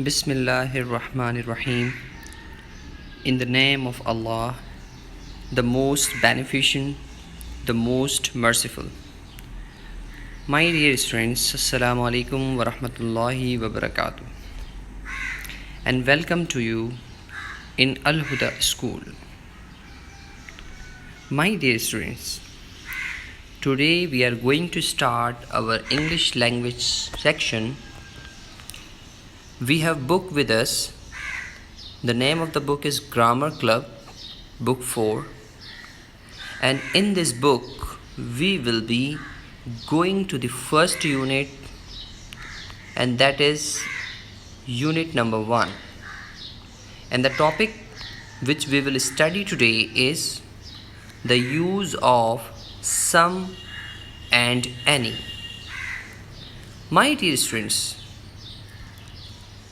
Bismillahir Rahmanir Rahim. In the name of Allah, the most beneficent, the most merciful. My dear students, Assalamu alaikum wa rahmatullahi wa barakatuh. And welcome to you in Al Huda School. My dear students, today we are going to start our English language section. We have book with us. The name of the book is Grammar Club, Book 4. And in this book, we will be going to the first unit, and that is unit number 1. And the topic which we will study today is the use of some and any. My dear students,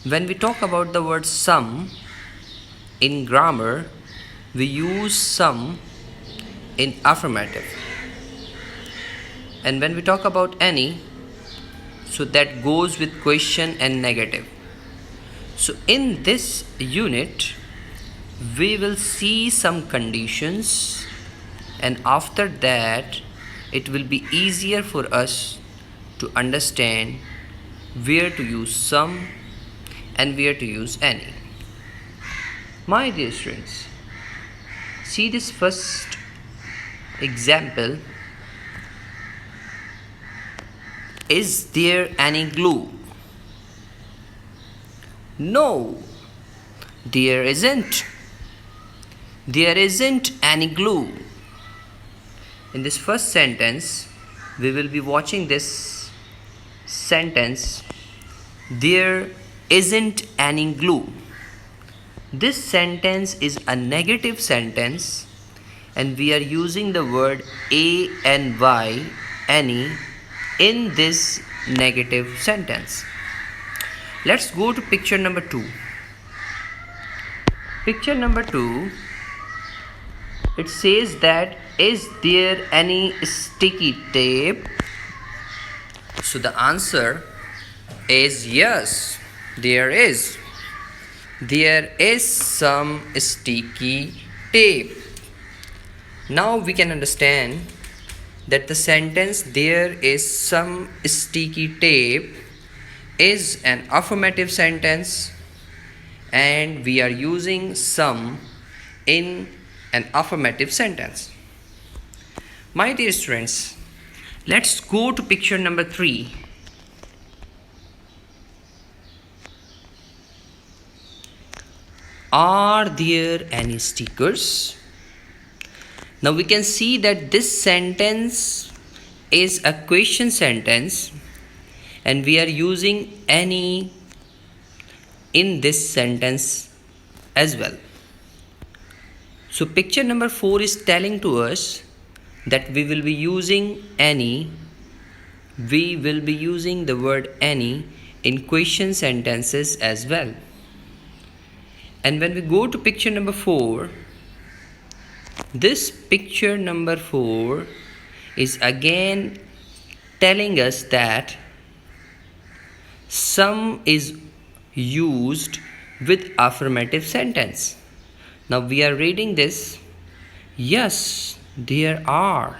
when we talk about the word some in grammar, we use some in affirmative. And when we talk about any, so that goes with question and negative. So in this unit, we will see some conditions, and after that, it will be easier for us to understand where to use some and where to use any. My dear students, see this first example. Is there any glue? No, there isn't. There isn't any glue. In this first sentence, we will be watching this sentence. There isn't any glue. This sentence is a negative sentence, and we are using the word any, any, in this negative sentence. Let's go to picture number 2. Picture number 2, it says that, is there any sticky tape? So the answer is yes, there is. There is some sticky tape. Now we can understand that the sentence there is some sticky tape is an affirmative sentence, and we are using some in an affirmative sentence. My dear students, let's go to picture number 3. Are there any stickers? Now we can see that this sentence is a question sentence, and we are using any in this sentence as well. So picture number 4 is telling to us that we will be using any. We will be using the word any in question sentences as well. And when we go to picture number 4, this picture number 4 is again telling us that some is used with affirmative sentence. Now we are reading this. Yes, there are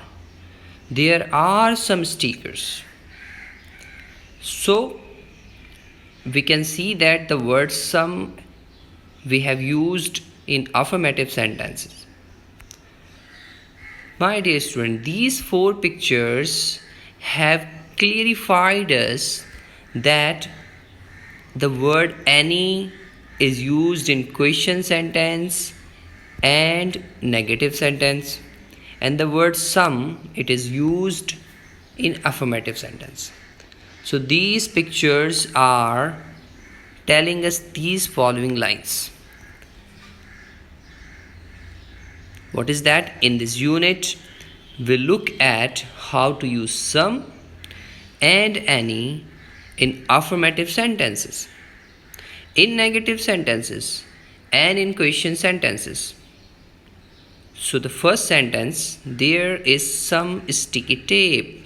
some stickers. So we can see that the word some we have used in affirmative sentences. My dear student, these 4 pictures have clarified us that the word any is used in question sentence and negative sentence, and the word some, it is used in affirmative sentence. So these pictures are telling us these following lines. What is that? In this unit, we look at how to use some and any in affirmative sentences, in negative sentences, and in question sentences. So the first sentence, there is some sticky tape.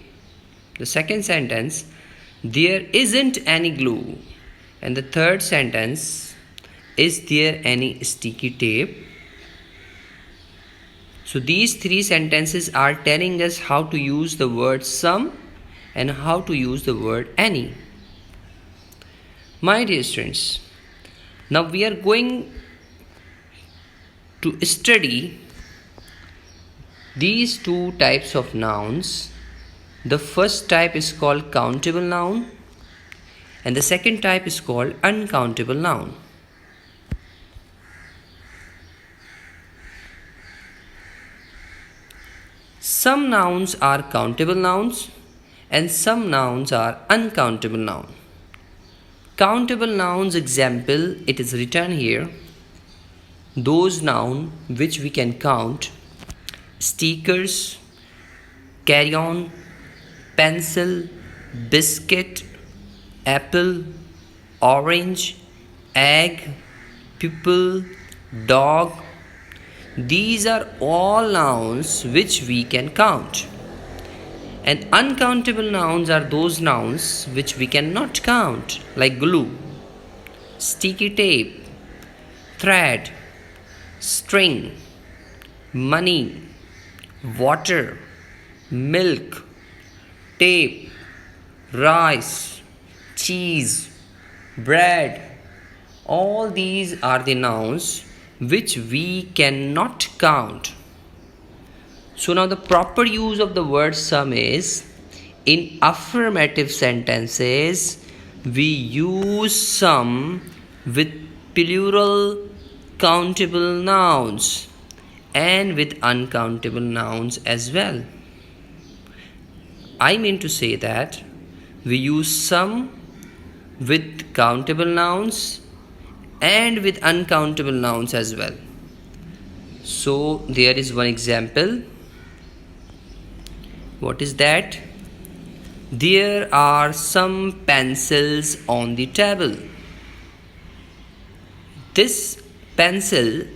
The second sentence, there isn't any glue. And the third sentence, is there any sticky tape? So these three sentences are telling us how to use the word some and how to use the word any. My dear students, now we are going to study these two types of nouns. The first type is called countable noun and the second type is called uncountable noun. Some nouns are countable nouns and some nouns are uncountable nouns. Countable nouns example, it is written here, those nouns which we can count: stickers, carry-on, pencil, biscuit, apple, orange, egg, pupil, dog. These are all nouns which we can count. And uncountable nouns are those nouns which we cannot count, like glue, sticky tape, thread, string, money, water, milk, tape, rice, cheese, bread. All these are the nouns which we cannot count. So now the proper use of the word some is, in affirmative sentences we use some with plural countable nouns and with uncountable nouns as well. I mean to say that we use some with countable nouns and with uncountable nouns as well. So there is one example. What is that? There are some pencils on the table. This pencils,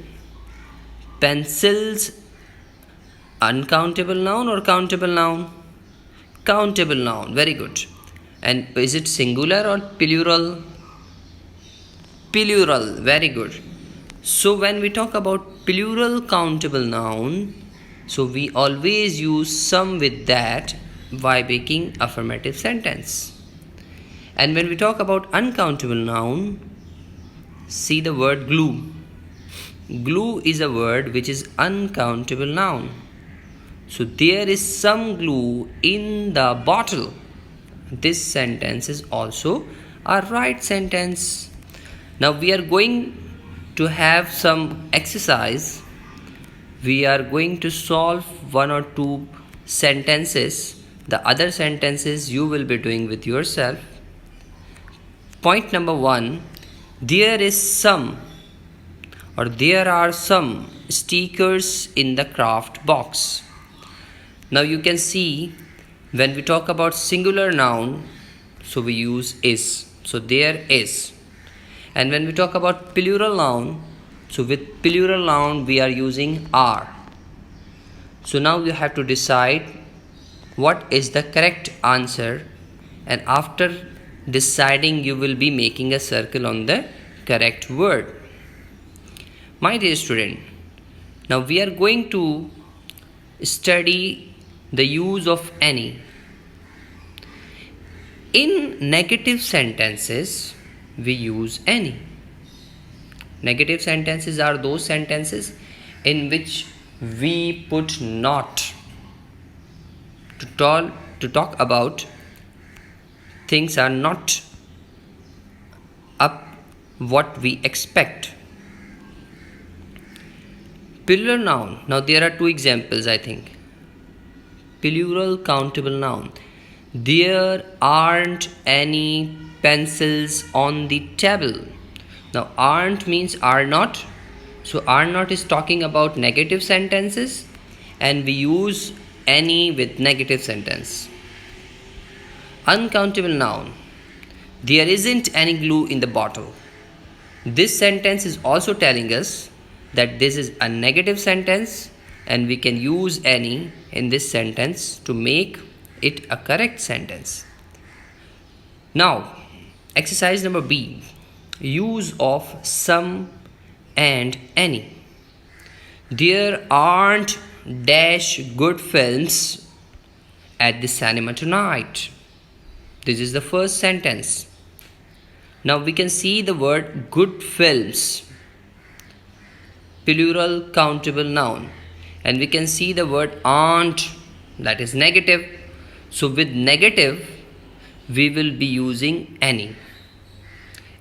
uncountable noun or countable noun? Countable noun, very good. And is it singular or plural? Plural, very good. So when we talk about plural countable noun, so we always use some with that by making affirmative sentence. And when we talk about uncountable noun, see the word glue. Glue is a word which is uncountable noun. So there is some glue in the bottle. This sentence is also a right sentence. Now we are going to have some exercise. We are going to solve one or two sentences. The other sentences you will be doing with yourself. Point number 1, there is some or there are some stickers in the craft box. Now you can see when we talk about singular noun, so we use is. So there is. And when we talk about plural noun, so with plural noun we are using are. So now you have to decide what is the correct answer, and after deciding you will be making a circle on the correct word. My dear student, now we are going to study the use of any. In negative sentences we use any. Negative sentences are those sentences in which we put not to talk about things are not up what we expect. Plural noun. Now there are two examples, I think. Plural countable noun. There aren't any pencils on the table. Now aren't means are not. So are not is talking about negative sentences and we use any with negative sentence. Uncountable noun. There isn't any glue in the bottle. This sentence is also telling us that this is a negative sentence and we can use any in this sentence to make it a correct sentence. Now, exercise number B. use of some and any. There aren't dash good films at the cinema tonight. This is the first sentence. Now we can see the word good films, plural countable noun, and we can see the word aren't, that is negative. So with negative we will be using any.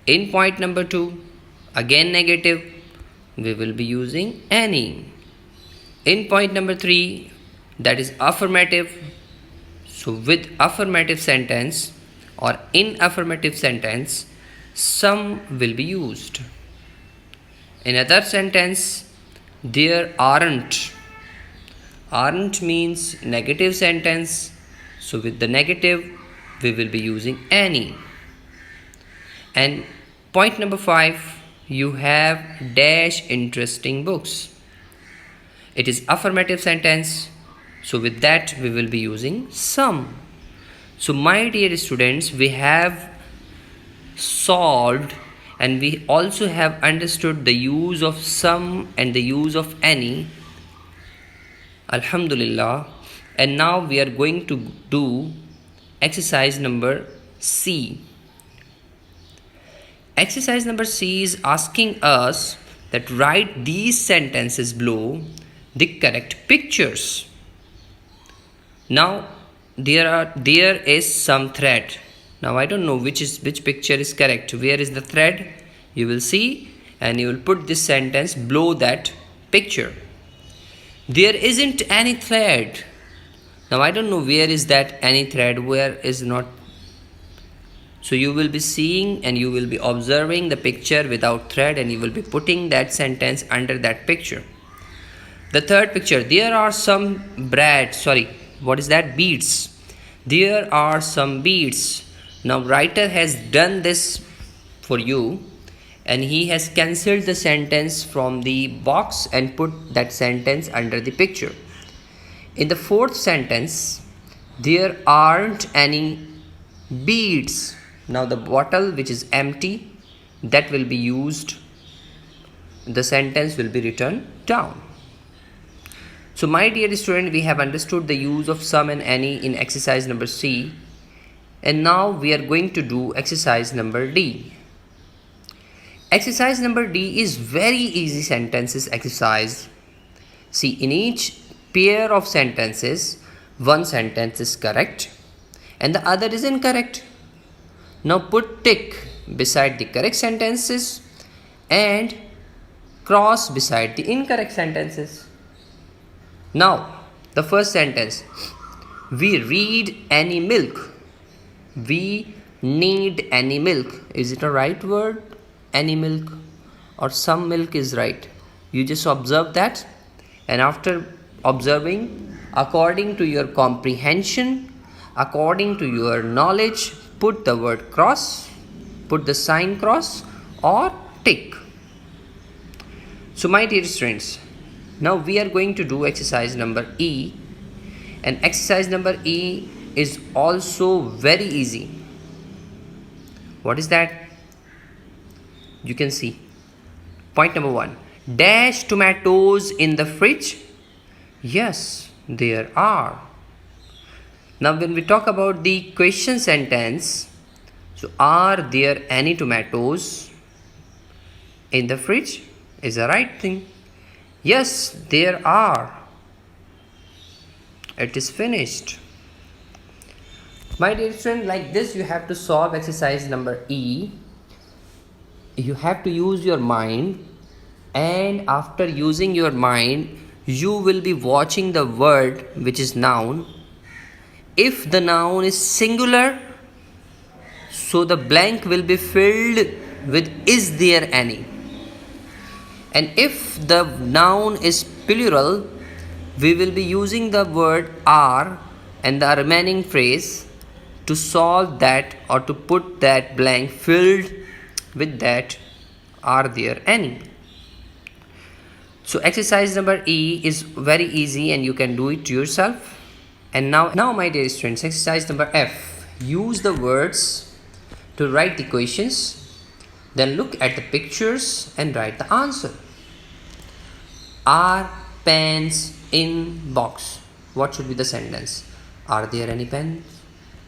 In point number 2, again negative, we will be using any. In point number 3, that is affirmative. So with affirmative sentence or in affirmative sentence, some will be used. In other sentence, there aren't. Aren't means negative sentence. So with the negative, we will be using any. And point number 5, you have dash interesting books. It is affirmative sentence. So with that, we will be using some. So my dear students, we have solved and we also have understood the use of some and the use of any. Alhamdulillah. And now we are going to do exercise number C. Exercise number C is asking us that write these sentences below the correct pictures. Now there is some thread. Now I don't know which picture is correct. Where is the thread? You will see and you will put this sentence below that picture. There isn't any thread. Now I don't know where is that any thread, where is not. So you will be seeing and you will be observing the picture without thread and you will be putting that sentence under that picture. The third picture, there are some beads. There are some beads. Now writer has done this for you and he has cancelled the sentence from the box and put that sentence under the picture. In the fourth sentence, there aren't any beads. Now the bottle which is empty, that will be used. The sentence will be written down. So my dear student, we have understood the use of some and any in exercise number C. And now we are going to do exercise number D. Exercise number D is very easy sentences exercise. See, in each pair of sentences, one sentence is correct and the other is incorrect. Now put tick beside the correct sentences and cross beside the incorrect sentences. Now the first sentence, we read any milk. We need any milk. Is it a right word? Any milk or some milk is right. You just observe that and after observing, according to your comprehension, according to your knowledge, put the word cross, put the sign cross or tick. So my dear students, now we are going to do exercise number E, and exercise number E is also very easy. What is that? You can see. Point number 1. Dash tomatoes in the fridge? Yes, there are. Now when we talk about the question sentence, so are there any tomatoes in the fridge? Is the right thing. Yes, there are. It is finished. My dear friend, like this you have to solve exercise number E. You have to use your mind, and after using your mind, you will be watching the word which is noun. If the noun is singular, so the blank will be filled with is there any. And if the noun is plural, we will be using the word are and the remaining phrase to solve that or to put that blank filled with that are there any. So exercise number E is very easy and you can do it yourself. And now my dear students, exercise number F. Use the words to write the questions. Then look at the pictures and write the answer. Are pens in box? What should be the sentence? Are there any pens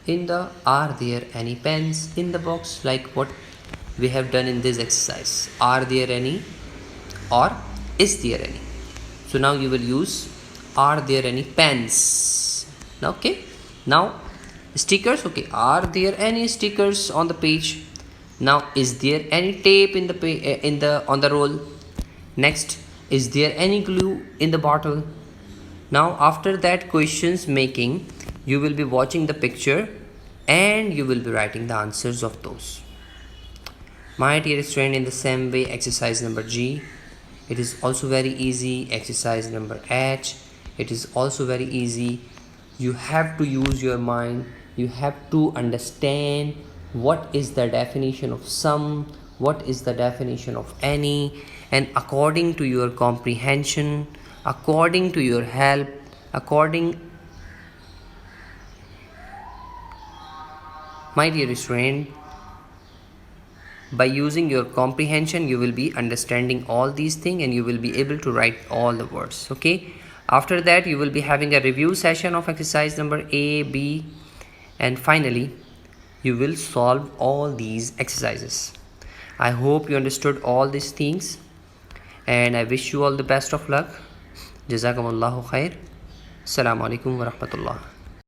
in the? Are there any pens in the box? Like what we have done in this exercise. Are there any or is there any? So now you will use are there any pens? Okay. Now stickers. Okay. Are there any stickers on the page? Now is there any tape in the on the roll? Next, is there any glue in the bottle? Now after that questions making, you will be watching the picture and you will be writing the answers of those. My dear student, in the same way, exercise number G, it is also very easy. Exercise number H, it is also very easy. You have to use your mind. You have to understand what is the definition of sum, what is the definition of any, and according to your comprehension, according to your help, my dear student, by using your comprehension you will be understanding all these things and you will be able to write all the words. Okay, after that you will be having a review session of exercise number A, B, and finally you will solve all these exercises. I hope you understood all these things and I wish you all the best of luck. Jazakumullahu khair. Assalamu alaikum wa rahmatullah.